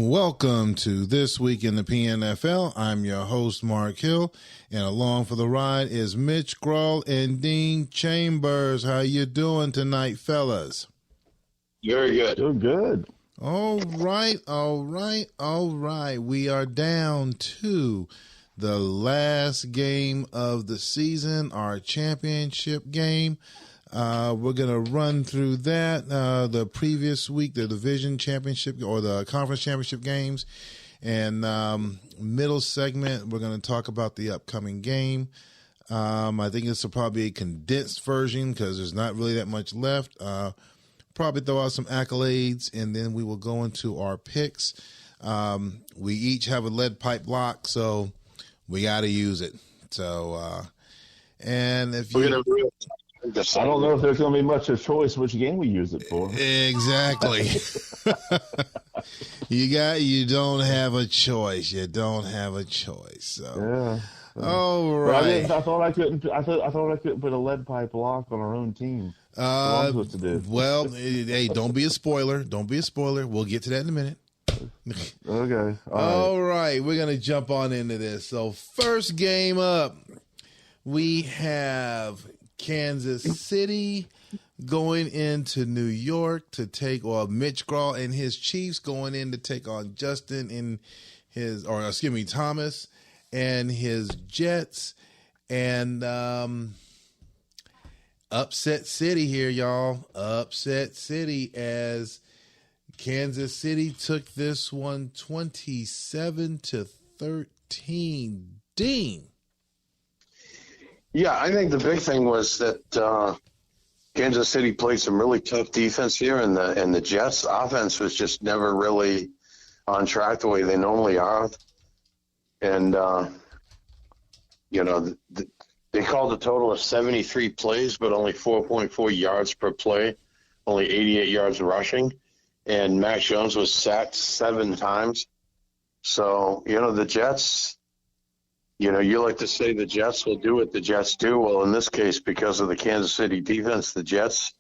Welcome to This Week in the PNFL. I'm your host, Mark Hill, and along for the ride is Mitch Grawl and Dean Chambers. How you doing tonight, fellas? Very good. Doing good. All right. We are down to the last game of the season, our championship game. We're going to run through that, the previous week, the division championship or the conference championship games. And middle segment, we're going to talk about the upcoming game. I think this will probably be a condensed version because there's not really that much left. Probably throw out some accolades, and then we will go into our picks. We each have a lead pipe block, so we got to use it. So, and if you... I don't know if there's going to be much of choice which game we use it for. Exactly. You don't have a choice. You don't have a choice. So. Yeah. All right. I thought I couldn't put a lead pipe lock on our own team. What to do. Well, hey, don't be a spoiler. Don't be a spoiler. We'll get to that in a minute. Okay. All right. We're going to jump on into this. So first game up, we have Kansas City going into New York to take, or Mitch Grawl and his Chiefs going in to take on Justin and Thomas and his Jets. And upset city here, y'all. Upset city as Kansas City took this one 27-13. Dean. Yeah, I think the big thing was that Kansas City played some really tough defense here, and the Jets' offense was just never really on track the way they normally are. And, they called a total of 73 plays, but only 4.4 yards per play, only 88 yards rushing. And Mac Jones was sacked 7 times. So, the Jets... you like to say the Jets will do what the Jets do. Well, in this case, because of the Kansas City defense, the Jets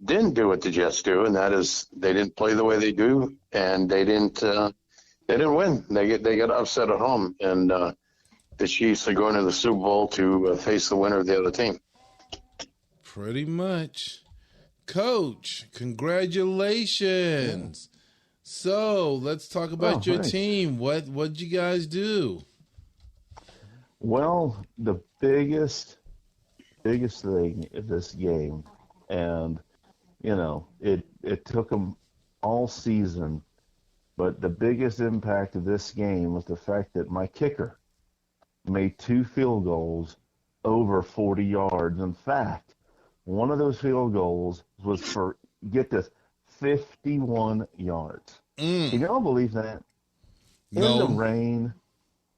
didn't do what the Jets do, and that is they didn't play the way they do, and they didn't win. They got upset at home, and the Chiefs are going to the Super Bowl to face the winner of the other team. Pretty much. Coach, congratulations. Yeah. So let's talk about your team. What'd you guys do? Well, the biggest thing in this game, and, it took them all season, but the biggest impact of this game was the fact that my kicker made 2 field goals over 40 yards. In fact, one of those field goals was for, get this, 51 yards. Can y'all believe that? No. In the rain.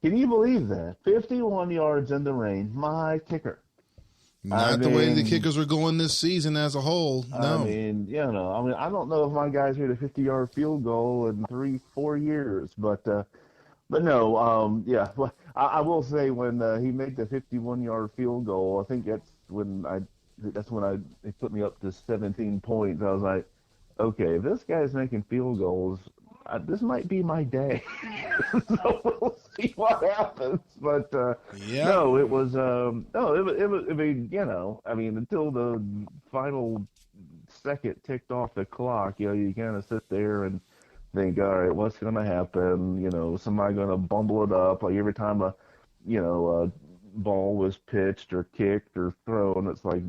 Can you believe that? 51 yards in the rain. My kicker. Not the way the kickers were going this season as a whole. No. I don't know if my guys hit a 50-yard field goal in 3-4 years, but no. Well, I will say when he made the 51-yard field goal, I think that's when they put me up to 17 points. I was like, okay, if this guy's making field goals, this might be my day. So we'll see what happens. But no, it was until the final second ticked off the clock, you kind of sit there and think, all right, what's going to happen? Somebody going to bumble it up? Like every time a ball was pitched or kicked or thrown, it's like,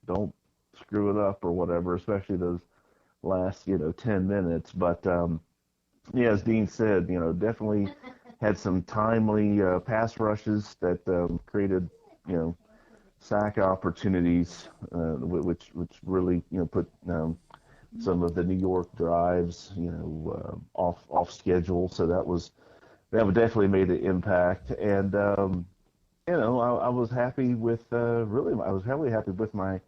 don't screw it up or whatever, especially those last 10 minutes. But as Dean said, definitely had some timely pass rushes that created sack opportunities, which really put some of the New York drives off schedule. So that would definitely made an impact. And I was happy with I was really happy with my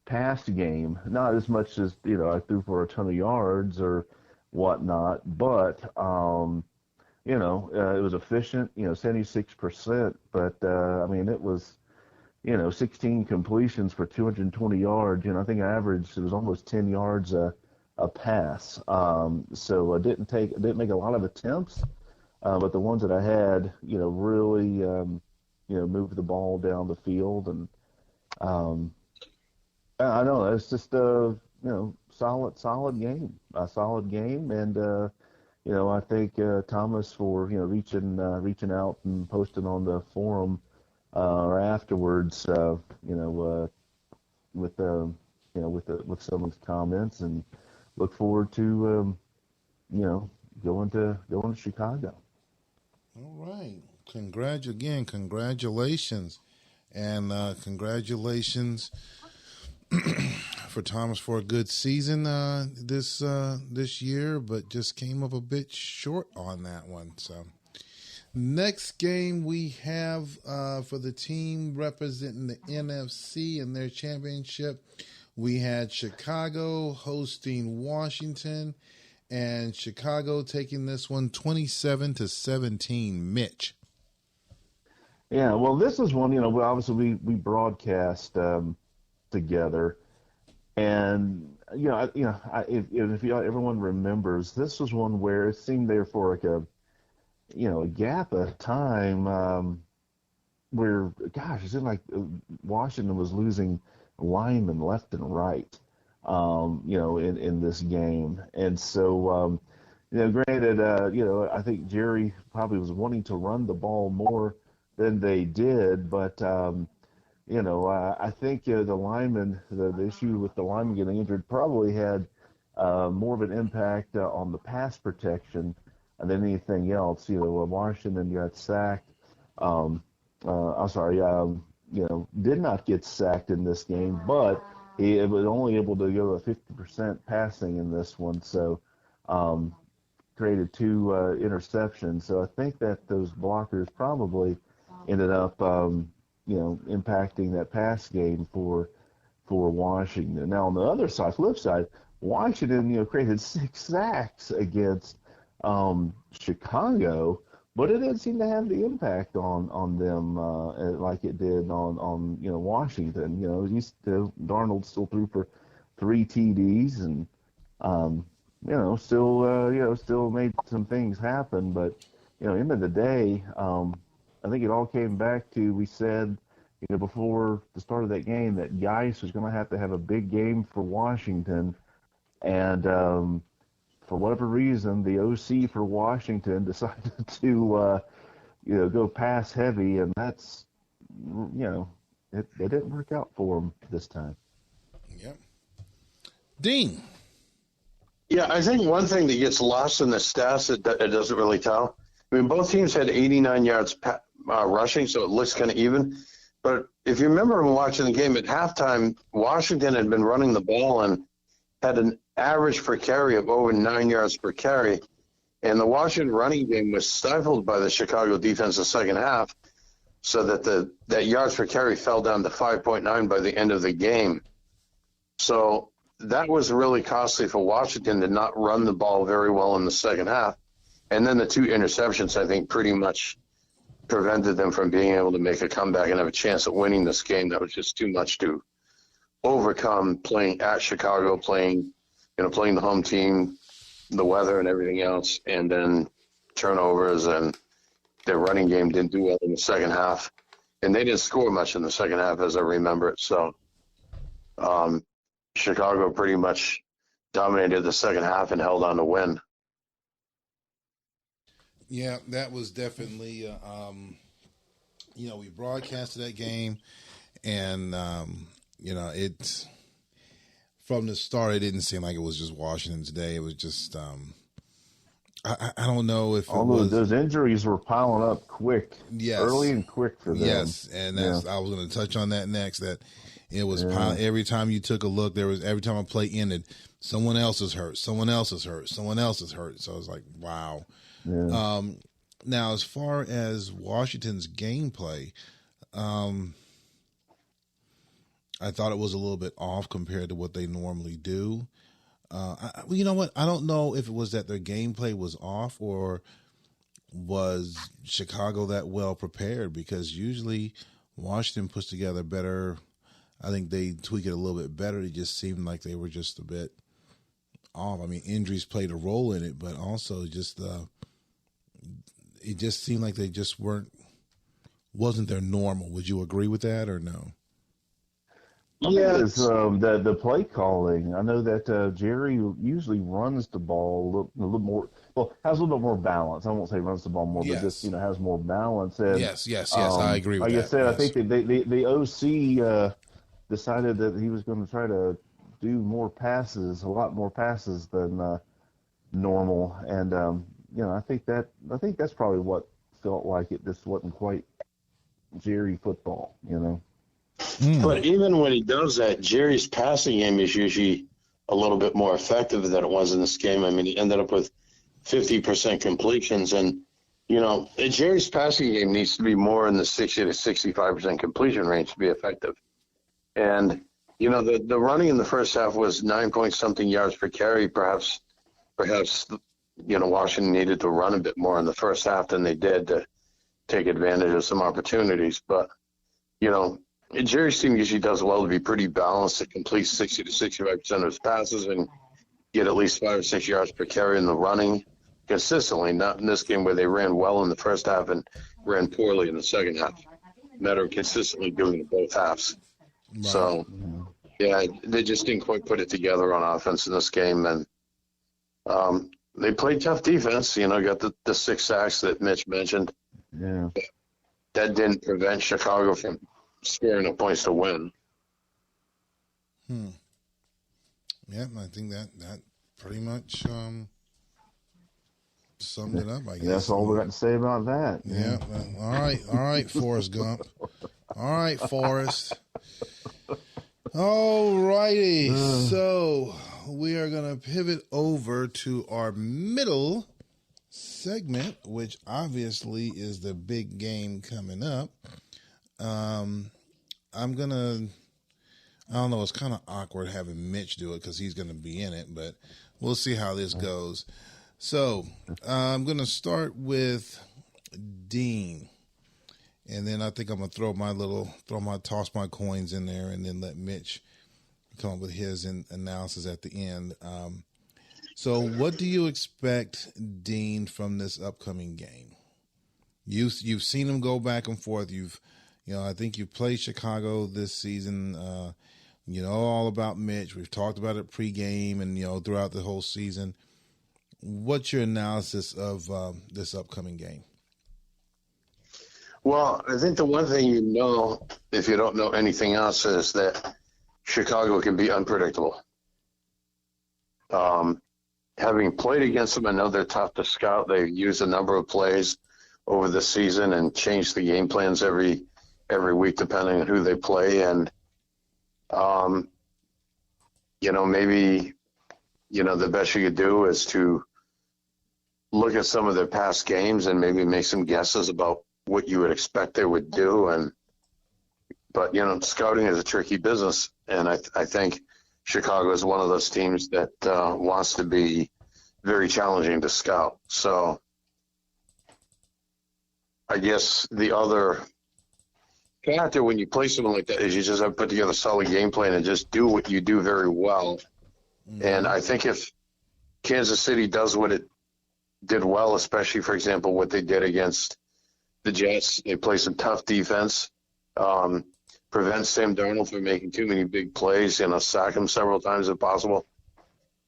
past game, not as much as I threw for a ton of yards or whatnot, but it was efficient, 76%, but it was 16 completions for 220 yards. I think I averaged, it was almost 10 yards a a pass. So I didn't make a lot of attempts, but the ones that I had, really, moved the ball down the field, and um, I know it's just a solid game, and I think Thomas for reaching out and posting on the forum or afterwards, with with some of his comments, and look forward to going to Chicago. All right. Congratulations. And congratulations for Thomas for a good season this year, but just came up a bit short on that one. So next game we have for the team representing the NFC in their championship, we had Chicago hosting Washington, and Chicago taking this one 27-17. Mitch. Yeah, well, this is one, obviously we broadcast together, and if everyone remembers, this was one where it seemed there for like a gap of time, where, gosh, it seemed like Washington was losing linemen left and right, in this game, and so granted, I think Jerry probably was wanting to run the ball more than they did, but I think the lineman, the issue with the lineman getting injured probably had more of an impact on the pass protection than anything else. Washington got sacked. I'm sorry, did not get sacked in this game, but he was only able to go to 50% passing in this one, so created 2 interceptions. So I think that those blockers probably ended up, impacting that pass game for Washington. Now on the other side, flip side, Washington, created 6 sacks against Chicago, but it didn't seem to have the impact on them like it did on Washington. Darnold still threw for 3 TDs, and still made some things happen. But end of the day, I think it all came back to, we said, before the start of that game, that Geis was going to have a big game for Washington, and for whatever reason, the OC for Washington decided to go pass heavy, and that's it didn't work out for them this time. Yep. Dean. Yeah, I think one thing that gets lost in the stats, it doesn't really tell. I mean, both teams had 89 yards rushing, so it looks kind of even. But if you remember when watching the game at halftime, Washington had been running the ball and had an average per carry of over 9 yards per carry. And the Washington running game was stifled by the Chicago defense the second half, so that that yards per carry fell down to 5.9 by the end of the game. So that was really costly for Washington to not run the ball very well in the second half. And then the 2 interceptions, I think, pretty much prevented them from being able to make a comeback and have a chance at winning this game. That was just too much to overcome, playing at Chicago, playing the home team, the weather and everything else, and then turnovers, and their running game didn't do well in the second half. And they didn't score much in the second half, as I remember it. So Chicago pretty much dominated the second half and held on to win. Yeah, that was definitely, we broadcasted that game, and, it's from the start, it didn't seem like it was just Washington today. It was just, I don't know if those injuries were piling up quick, yes, early and quick for them. Yes, and I was going to touch on that next, that it was every time you took a look, every time a play ended, someone else is hurt, someone else is hurt, someone else is hurt. So I was like, wow. Yeah. Now, as far as Washington's gameplay, I thought it was a little bit off compared to what they normally do. You know what? I don't know if it was that their gameplay was off, or was Chicago that well prepared, because usually Washington puts together better. I think they tweak it a little bit better. It just seemed like they were just a bit off. I mean, injuries played a role in it, but also just it just seemed like they just wasn't their normal. Would you agree with that or no? Yes, the play calling. I know that Jerry usually runs the ball a little more. Well, has a little bit more balance. I won't say runs the ball more, but just Yes. has more balance. And Yes. I agree with like I that. said, I Yes. think that the OC decided that he was going to try to do more passes, a lot more passes than normal. And I think that's probably what felt like it just wasn't quite Jerry football. But even when he does that, Jerry's passing game is usually a little bit more effective than it was in this game. I mean, he ended up with 50% completions. And, Jerry's passing game needs to be more in the 60 to 65% completion range to be effective. And, the running in the first half was 9-point-something yards per carry. Perhaps, Washington needed to run a bit more in the first half than they did to take advantage of some opportunities. But, Jerry's team usually does well to be pretty balanced. It completes 60 to 65% of his passes and get at least 5 or 6 yards per carry in the running consistently. Not in this game where they ran well in the first half and ran poorly in the second half. Matter of consistently doing it both halves. Right. So, yeah, they just didn't quite put it together on offense in this game. And they played tough defense. Got the 6 sacks that Mitch mentioned. Yeah. That didn't prevent Chicago from scoring the points to win. Yeah, I think that pretty much summed it up, I guess. That's all we got to say about that. Yeah. All right, Forrest Gump. All right, Forrest. All righty. So we are going to pivot over to our middle segment, which obviously is the big game coming up. I don't know, it's kind of awkward having Mitch do it because he's going to be in it, but we'll see how this goes. So I'm going to start with Dean, and then I think I'm going to toss my coins in there and then let Mitch come up with his analysis at the end. So what do you expect, Dean, from this upcoming game? You've seen him go back and forth. I think you've played Chicago this season. You know all about Mitch. We've talked about it pregame and, throughout the whole season. What's your analysis of this upcoming game? Well, I think the one thing if you don't know anything else, is that Chicago can be unpredictable. Having played against them, I know they're tough to scout. They've used a number of plays over the season and changed the game plans every week depending on who they play. And, maybe, the best you could do is to look at some of their past games and maybe make some guesses about what you would expect they would do. But scouting is a tricky business. And I think Chicago is one of those teams that wants to be very challenging to scout. So I guess the other factor when you play someone like that is you just have to put together a solid game plan and just do what you do very well. Mm-hmm. And I think if Kansas City does what it did well, especially, for example, what they did against the Jets, they play some tough defense, prevent Sam Darnold from making too many big plays, sack him several times if possible,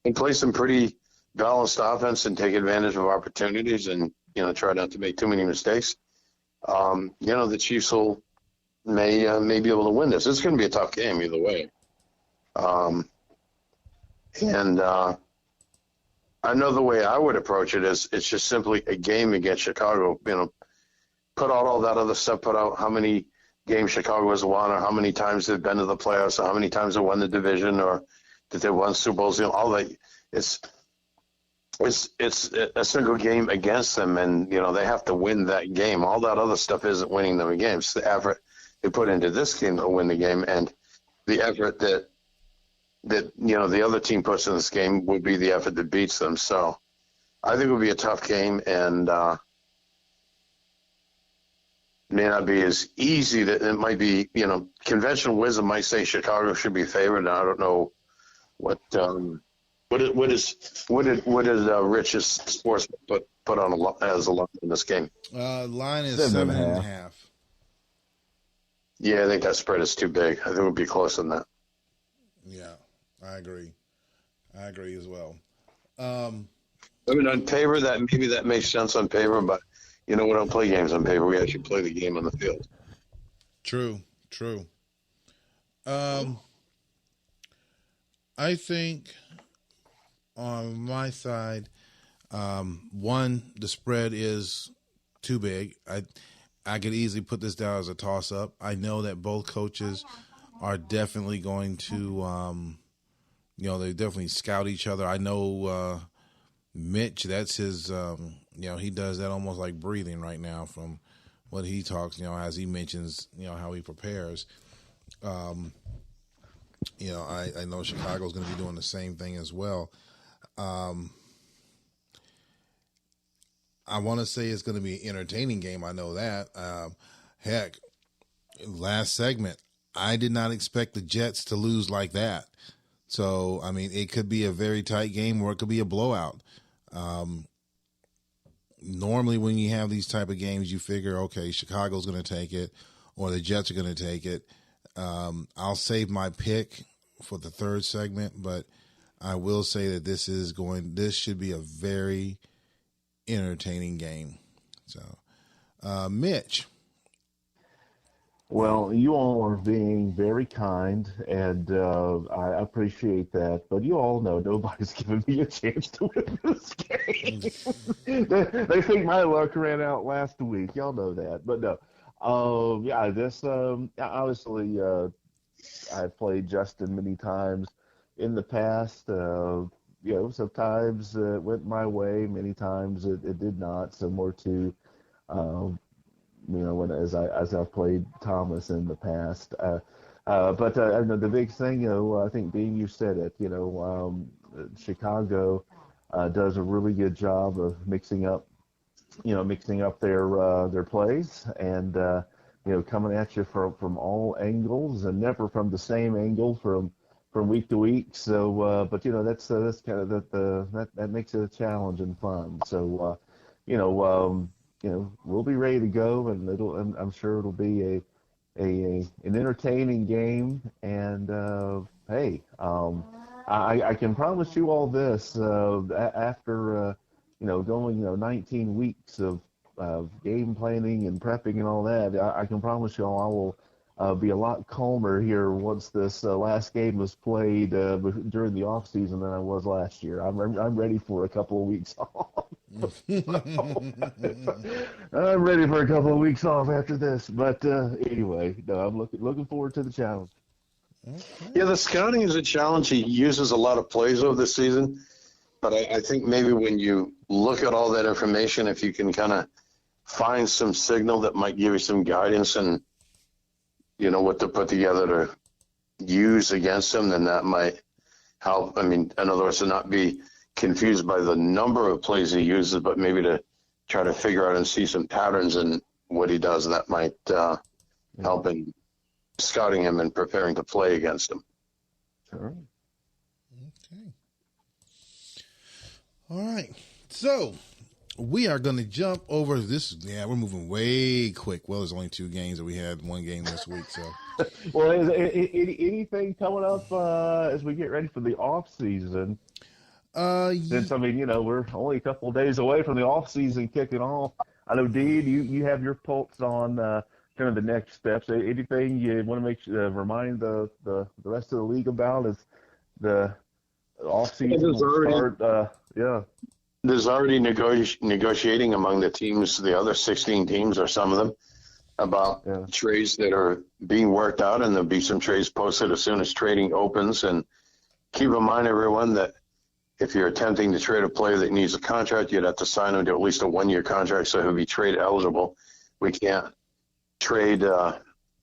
and play some pretty balanced offense and take advantage of opportunities and, try not to make too many mistakes. The Chiefs may be able to win this. It's going to be a tough game either way. I know the way I would approach it is it's just simply a game against Chicago. Put out all that other stuff, put out how many games Chicago has won or how many times they've been to the playoffs or how many times they won the division or that they won Super Bowls, all that. It's a single game against them, and, they have to win that game. All that other stuff isn't winning them a game. It's the effort they put into this game to win the game, and the effort that the other team puts in this game would be the effort that beats them. So I think it would be a tough game, and may not be as easy. That it might be, conventional wisdom might say Chicago should be favored. And I don't know what What did Rich's sports put on as a line in this game? Line is 7.5. Yeah, I think that spread is too big. I think it would be closer than that. Yeah, I agree. I agree as well. I mean, on paper, that makes sense on paper, but we don't play games on paper. We actually play the game on the field. True. I think on my side, one, the spread is too big. I could easily put this down as a toss-up. I know that both coaches are definitely going to, they definitely scout each other. I know Mitch, that's his, he does that almost like breathing right now from what he talks, as he mentions, how he prepares. I know Chicago's going to be doing the same thing as well. I want to say it's going to be an entertaining game. I know that. Heck, last segment, I did not expect the Jets to lose like that. So, I mean, it could be a very tight game or it could be a blowout. Normally when you have these type of games, you figure, okay, Chicago's going to take it or the Jets are going to take it. I'll save my pick for the third segment, but I will say that this should be a very entertaining game. So, Mitch. Well, you all are being very kind, and I appreciate that. But you all know nobody's given me a chance to win this game. they think my luck ran out last week. Y'all know that. But no. Obviously, I've played Justin many times in the past. Sometimes it went my way. Many times it did not, similar to as I've played Thomas in the past. But the big thing, I think, Dean, you said it. Chicago does a really good job of mixing up their plays and coming at you from all angles and never from the same angle from week to week. So, but that's kind of that makes it a challenge and fun. So, we'll be ready to go, and I'm sure it'll be an entertaining game. And hey, I can promise you all this: after going 19 weeks of game planning and prepping and all that, I can promise you all I will be a lot calmer here once this last game was played during the off season than I was last year. I'm ready for a couple of weeks off. I'm ready for a couple of weeks off after this. But anyway, no, I'm looking forward to the challenge. Okay. Yeah, the scouting is a challenge. He uses a lot of plays over the season, but I think maybe when you look at all that information, if you can kind of find some signal that might give you some guidance and what to put together to use against him, then that might help. I mean, in other words, to not be confused by the number of plays he uses, but maybe to try to figure out and see some patterns in what he does, and that might help in scouting him and preparing to play against him. Sure. Okay. All right. So we are going to jump over this. Yeah, we're moving way quick. Well, there's only 2 games, and we had 1 game this week. So, well, is anything coming up as we get ready for the off season? Since we're only a couple of days away from the off season kicking off. I know, Dean, you have your pulse on kind of the next steps. Anything you want to remind the rest of the league about as the off season start? There's already negotiating among the teams, the other 16 teams or some of them, about trades that are being worked out, and there'll be some trades posted as soon as trading opens. And keep in mind, everyone, that if you're attempting to trade a player that needs a contract, you'd have to sign him to at least a 1-year contract, so he'll be trade eligible. We can't trade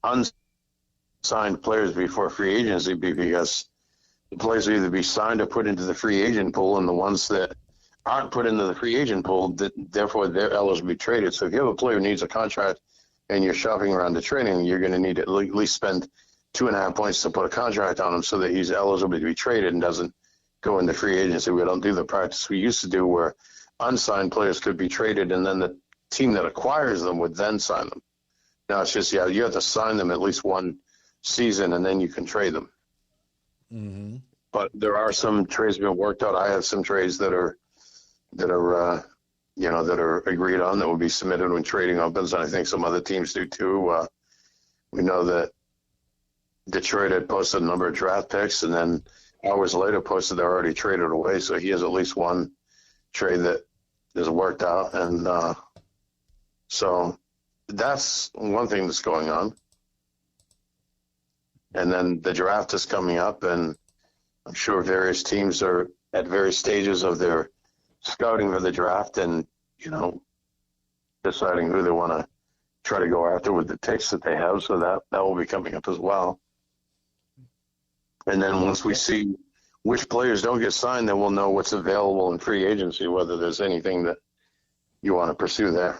unsigned players before free agency because the players will either be signed or put into the free agent pool, and the ones that aren't put into the free agent pool, therefore they're eligible to be traded. So if you have a player who needs a contract and you're shopping around to trade him, you're going to need to at least spend 2.5 points to put a contract on him so that he's eligible to be traded and doesn't go into free agency. We don't do the practice we used to do where unsigned players could be traded and then the team that acquires them would then sign them. Now it's just, you have to sign them at least one season and then you can trade them. Mm-hmm. But there are some trades being worked out. I have some trades that are agreed on that will be submitted when trading opens, and I think some other teams do too. We know that Detroit had posted a number of draft picks, and then hours later posted they're already traded away. So he has at least one trade that is worked out, and so that's one thing that's going on. And then the draft is coming up, and I'm sure various teams are at various stages of their scouting for the draft and, deciding who they want to try to go after with the picks that they have. So that will be coming up as well. And then once we see which players don't get signed, then we'll know what's available in free agency, whether there's anything that you want to pursue there.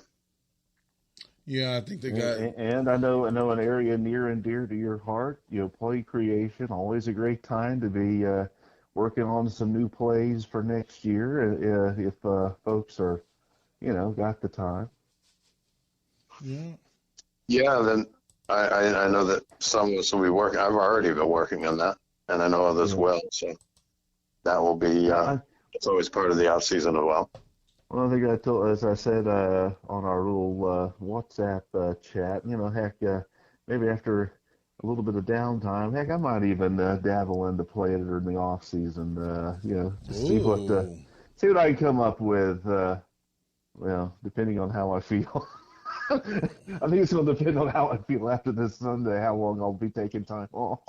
Yeah, I think they got. And I know an area near and dear to your heart. Play creation, always a great time to be working on some new plays for next year if folks are, got the time. Yeah. Yeah, then I know that some of us will be working. I've already been working on that, and I know others will. So that will be. It's always part of the off season as well. Well, I think as I said on our little WhatsApp chat, maybe after a little bit of downtime, heck, I might even dabble into playing it in the off season. Just see what I can come up with. Depending on how I feel. I think it's going to depend on how I feel after this Sunday, how long I'll be taking time off.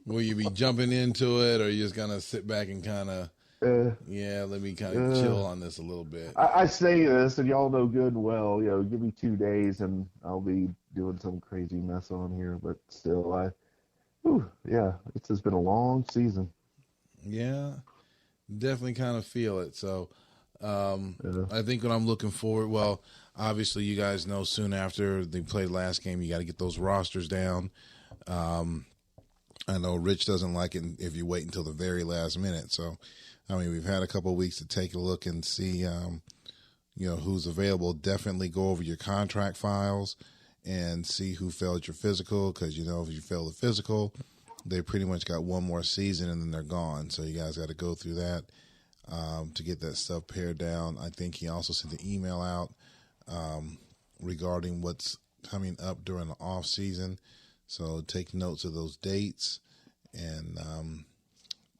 Will you be jumping into it, or are you just going to sit back and kind of, let me kind of chill on this a little bit? I say this, and y'all know good and well, give me 2 days, and I'll be doing some crazy mess on here. But still, it's just been a long season. Yeah, definitely kind of feel it. So I think what I'm looking forward, well, obviously you guys know soon after they played last game, you got to get those rosters down. I know Rich doesn't like it if you wait until the very last minute. So, we've had a couple of weeks to take a look and see, who's available. Definitely go over your contract files and see who failed your physical, because, if you fail the physical, they pretty much got one more season and then they're gone. So you guys got to go through that to get that stuff pared down. I think he also sent an email out regarding what's coming up during the off season. So take notes of those dates, and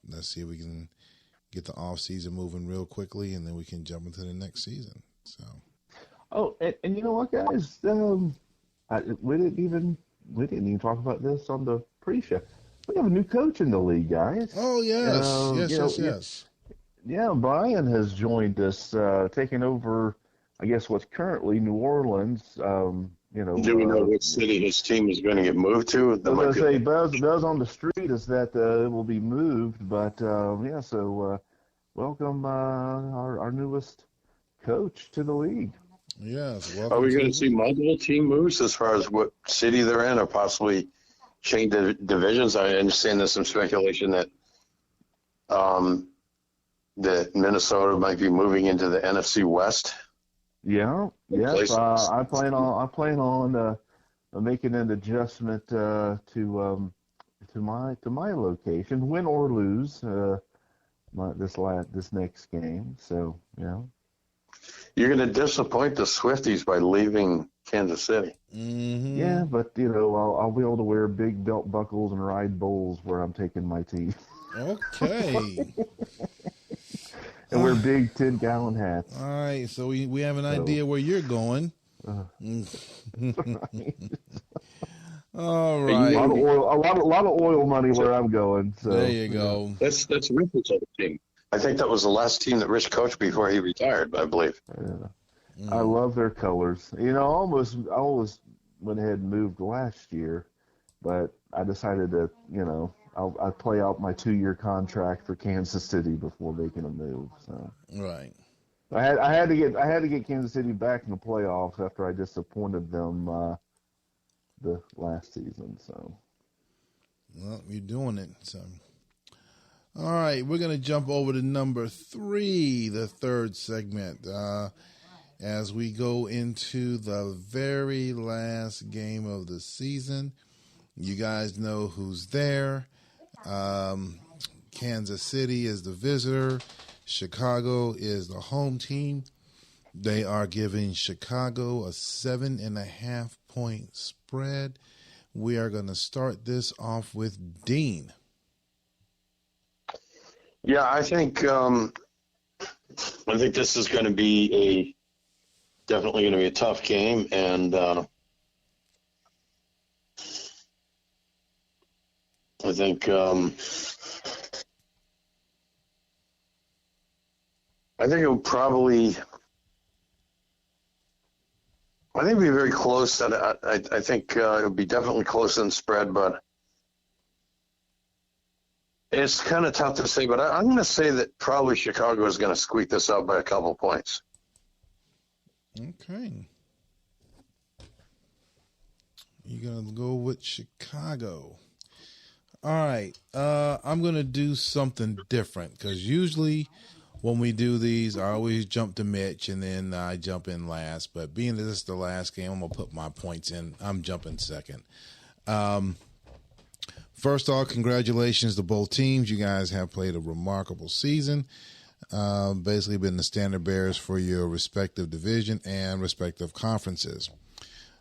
let's see if we can get the off season moving real quickly, and then we can jump into the next season. So. Oh, and you know what, guys? We didn't even talk about this on the pre-show. We have a new coach in the league, guys. Oh yes, yes. Yeah, Brian has joined us, taking over, I guess, what's currently New Orleans. Do we know which city his team is going to get moved to? I say, Buzz on the street is that it will be moved, but so welcome our newest coach to the league. Yes, welcome. Are we going to see multiple team moves as far as what city they're in, or possibly change the divisions? I understand there's some speculation that that Minnesota might be moving into the NFC West. Yes. I plan on making an adjustment to my location, win or lose, this next game. So You're going to disappoint the Swifties by leaving Kansas City. Mm-hmm. Yeah, but I'll be able to wear big belt buckles and ride bulls where I'm taking my team. Okay. And wear big 10-gallon hats. All right, so we have an idea where you're going. All right. A lot of oil money where I'm going. So there you go. That's Rich's other team. I think that was the last team that Rich coached before he retired, I believe. Yeah. I love their colors. I almost went ahead and moved last year, but I decided to, I'd play out my 2-year contract for Kansas City before making a move. So right. I had to get Kansas City back in the playoffs after I disappointed them the last season. So well, you're doing it. So All right, we're going to jump over to number 3, the third segment, as we go into the very last game of the season. You guys know who's there. Kansas City is the visitor. Chicago is the home team. They are giving Chicago a 7.5 point spread. We are going to start this off with Dean. Yeah, I think this is going to be definitely going to be a tough game, and I think it will probably. I think it'll be very close. I think it'll be definitely closer than spread, but it's kind of tough to say. But I'm going to say that probably Chicago is going to squeak this out by a couple points. Okay. You're going to go with Chicago. All right. I'm going to do something different because usually when we do these, I always jump to Mitch and then I jump in last. But being that this is the last game, I'm going to put my points in. I'm jumping second. First off, congratulations to both teams. You guys have played a remarkable season. Basically been the standard bearers for your respective division and respective conferences.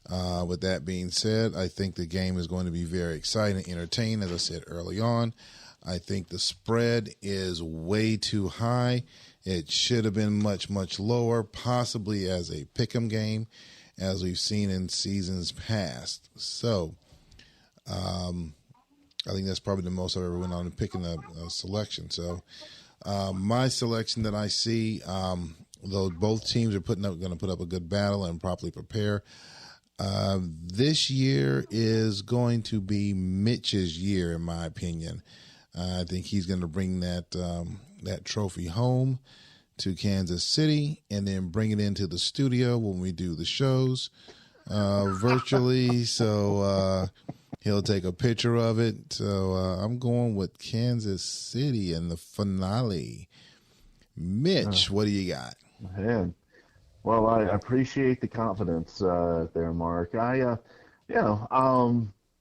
With that being said, I think the game is going to be very exciting and entertaining, as I said early on. I think the spread is way too high. It should have been much, much lower, possibly as a pick'em game, as we've seen in seasons past. So, I think that's probably the most I've ever went on in picking a selection. So, my selection that I see, though both teams are going to put up a good battle and properly prepare. This year is going to be Mitch's year, in my opinion. I think he's going to bring that trophy home to Kansas City and then bring it into the studio when we do the shows virtually. So he'll take a picture of it. So I'm going with Kansas City in the finale. Mitch, what do you got? Man. Well, I appreciate the confidence there, Mark.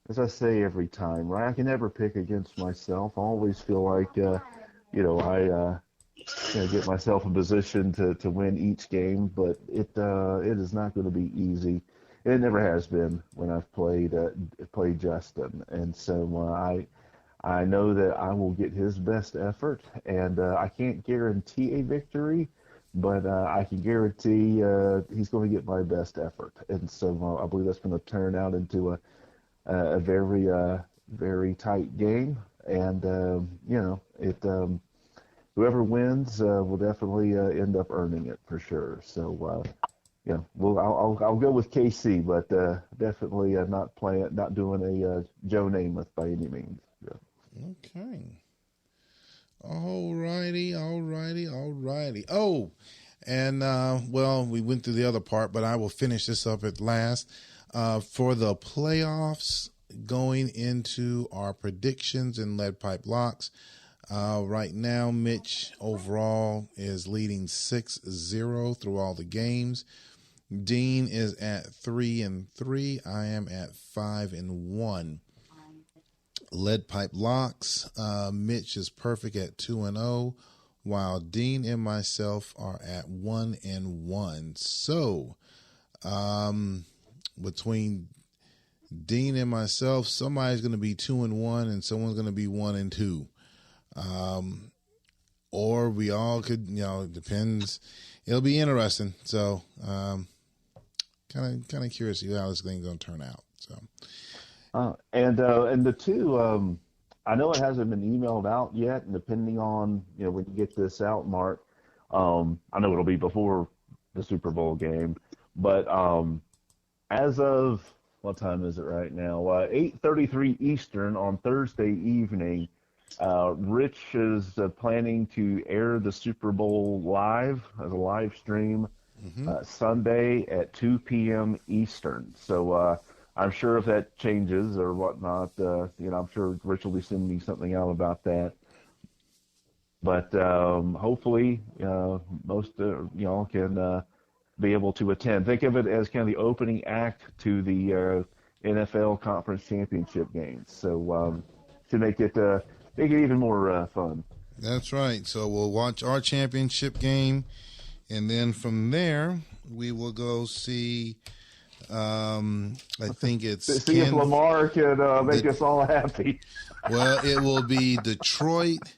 As I say every time, right? I can never pick against myself. I always feel like, I get myself in position to win each game, but it is not going to be easy. It never has been when I've played Justin, and so I know that I will get his best effort, and I can't guarantee a victory, but I can guarantee he's going to get my best effort, and so I believe that's going to turn out into a very very tight game, and whoever wins will definitely end up earning it for sure. So I'll go with KC, but definitely not doing a Joe Namath by any means. Yeah. Okay. All righty. Oh, and we went through the other part, but I will finish this up at last. For the playoffs, going into our predictions and lead pipe locks, right now, Mitch overall is leading 6-0 through all the games. Dean is at 3-3. I am at 5-1. Lead pipe locks, Mitch is perfect at 2-0, while Dean and myself are at 1-1. So, between Dean and myself, somebody's going to be 2-1 and someone's going to be 1-2. Or we all could, it depends. It'll be interesting. So, kind of curious to see how this thing's going to turn out. So, and the two, I know it hasn't been emailed out yet, and depending on when you get this out, Mark, I know it'll be before the Super Bowl game, but as of what time is it right now? 8:33 Eastern on Thursday evening. Rich is planning to air the Super Bowl live as a live stream Sunday at 2 p.m. Eastern. So I'm sure if that changes or whatnot, I'm sure Rich will be sending me something out about that. But hopefully, most y'all can be able to attend. Think of it as kind of the opening act to the NFL Conference Championship games. So to make it even more fun. That's right. So we'll watch our championship game, and then from there we will go see. I think it's See if Lamar can make us all happy. Well, it will be Detroit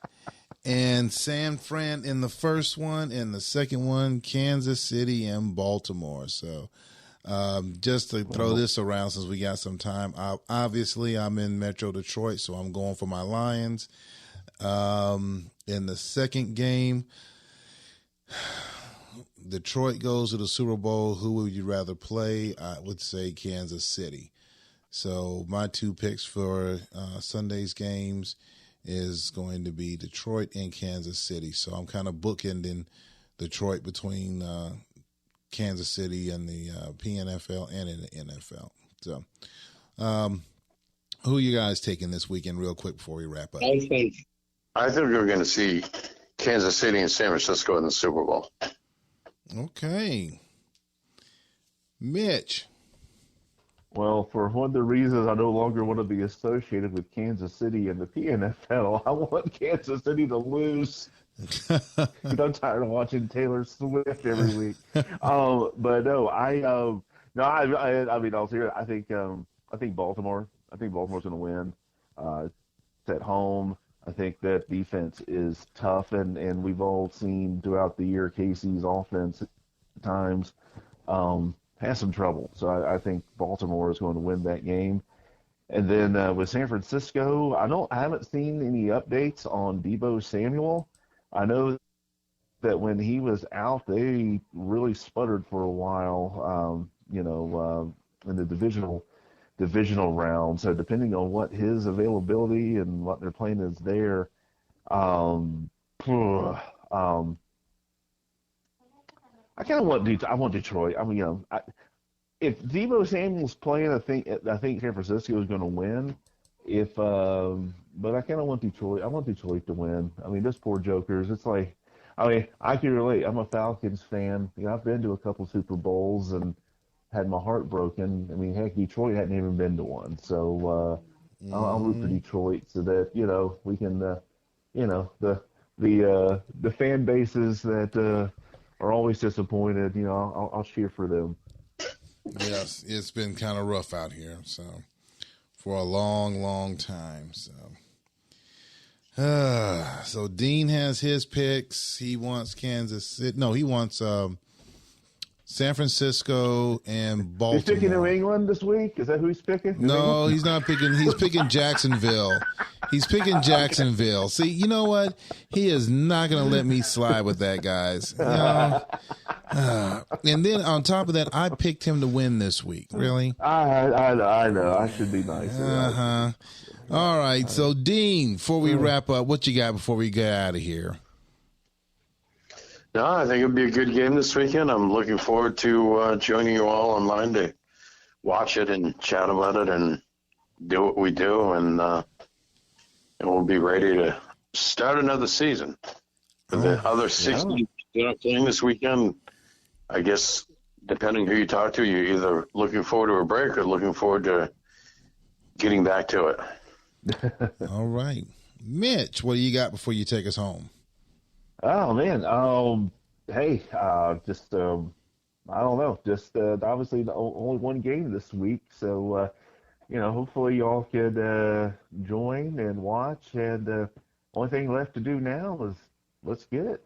and San Fran in the first one, and the second one, Kansas City and Baltimore. So just to throw this around since we got some time, obviously I'm in Metro Detroit, so I'm going for my Lions. In the second game, Detroit goes to the Super Bowl. Who would you rather play? I would say Kansas City. So my two picks for Sunday's games is going to be Detroit and Kansas City. So I'm kind of bookending Detroit between Kansas City and the PNFL and in the NFL. So who are you guys taking this weekend real quick before we wrap up? I think we're going to see Kansas City and San Francisco in the Super Bowl. Okay. Mitch. Well, for one of the reasons I no longer want to be associated with Kansas City and the PNFL, I want Kansas City to lose. I'm tired of watching Taylor Swift every week. But no, I mean, I'll serious. I think Baltimore. I think Baltimore's going to win. It's at home. I think that defense is tough, and we've all seen throughout the year Casey's offense at times has some trouble. So I think Baltimore is going to win that game. And then with San Francisco, I haven't seen any updates on Deebo Samuel. I know that when he was out, they really sputtered for a while, in the divisional round. So depending on what his availability and what their plan is there, I kind of want Detroit. I mean, if Deebo Samuel's playing, I think San Francisco is going to win. But I kind of want Detroit. I want Detroit to win. I mean, those poor jokers. It's like, I mean, I can relate. I'm a Falcons fan. I've been to a couple Super Bowls and had my heart broken. I mean, heck, Detroit hadn't even been to one. So I'll root for Detroit so that we can, the fan bases that are always disappointed. I'll cheer for them. Yes, it's been kind of rough out here. So for a long, long time. So Dean has his picks. He wants Kansas City. No, he wants San Francisco and Baltimore. He's picking New England this week? Is that who he's picking? No, he's not picking. He's picking Jacksonville. He's picking Jacksonville. See, you know what? He is not going to let me slide with that, guys. And then on top of that, I picked him to win this week. Really? I know. I should be nice. All right. So, Dean, before we wrap up, what you got before we get out of here? No, I think it'll be a good game this weekend. I'm looking forward to joining you all online to watch it and chat about it and do what we do, and we'll be ready to start another season. For the other 60 that are playing this weekend, I guess, depending who you talk to, you're either looking forward to a break or looking forward to getting back to it. All right. Mitch, what do you got before you take us home? Oh, man. Hey, just, I don't know. Just obviously only one game this week. So, hopefully y'all could join and watch. And only thing left to do now is let's get it.